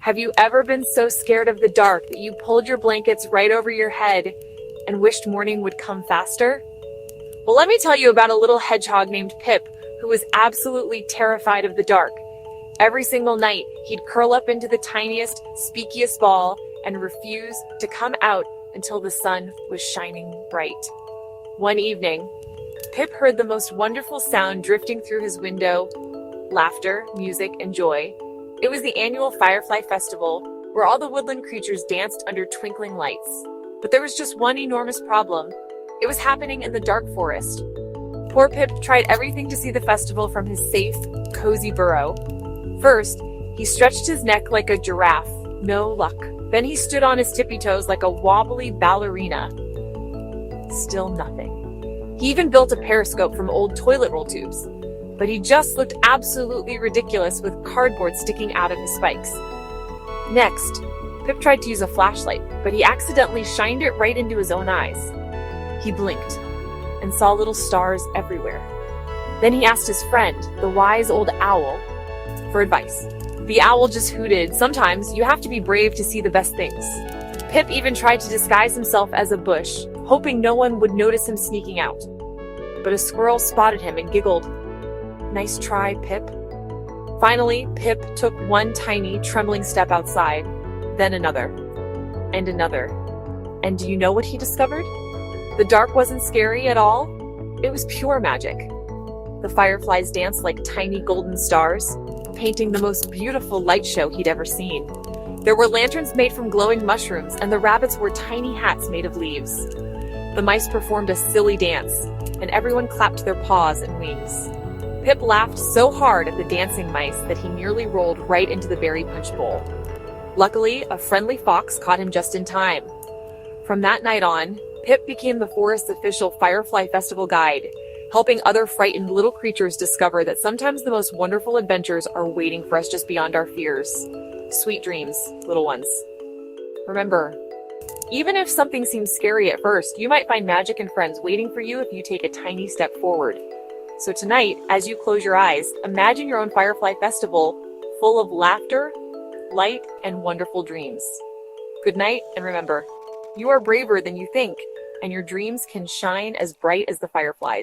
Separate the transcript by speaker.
Speaker 1: Have you ever been so scared of the dark that you pulled your blankets right over your head and wished morning would come faster? Well, let me tell you about a little hedgehog named Pip who was absolutely terrified of the dark. Every single night, he'd curl up into the tiniest, speakiest ball and refuse to come out until the sun was shining bright. One evening, Pip heard the most wonderful sound drifting through his window: laughter, music, and joy. It was the annual Firefly Festival, where all the woodland creatures danced under twinkling lights. But there was just one enormous problem. It was happening in the dark forest. Poor Pip tried everything to see the festival from his safe, cozy burrow. First, he stretched his neck like a giraffe. No luck. Then he stood on his tippy toes like a wobbly ballerina. Still nothing. He even built a periscope from old toilet roll tubes. But he just looked absolutely ridiculous with cardboard sticking out of his spikes. Next, Pip tried to use a flashlight, but he accidentally shined it right into his own eyes. He blinked and saw little stars everywhere. Then he asked his friend, the wise old owl, for advice. The owl just hooted, "Sometimes you have to be brave to see the best things." Pip even tried to disguise himself as a bush, hoping no one would notice him sneaking out. But a squirrel spotted him and giggled. "Nice try, Pip." Finally, Pip took one tiny, trembling step outside, then another, and another. And do you know what he discovered? The dark wasn't scary at all. It was pure magic. The fireflies danced like tiny golden stars, painting the most beautiful light show he'd ever seen. There were lanterns made from glowing mushrooms, and the rabbits wore tiny hats made of leaves. The mice performed a silly dance, and everyone clapped their paws and wings. Pip laughed so hard at the dancing mice that he nearly rolled right into the berry punch bowl. Luckily, a friendly fox caught him just in time. From that night on, Pip became the forest's official Firefly Festival guide, helping other frightened little creatures discover that sometimes the most wonderful adventures are waiting for us just beyond our fears. Sweet dreams, little ones. Remember, even if something seems scary at first, you might find magic and friends waiting for you if you take a tiny step forward. So tonight, as you close your eyes, imagine your own Firefly Festival full of laughter, light, and wonderful dreams. Good night, and remember, you are braver than you think, and your dreams can shine as bright as the fireflies.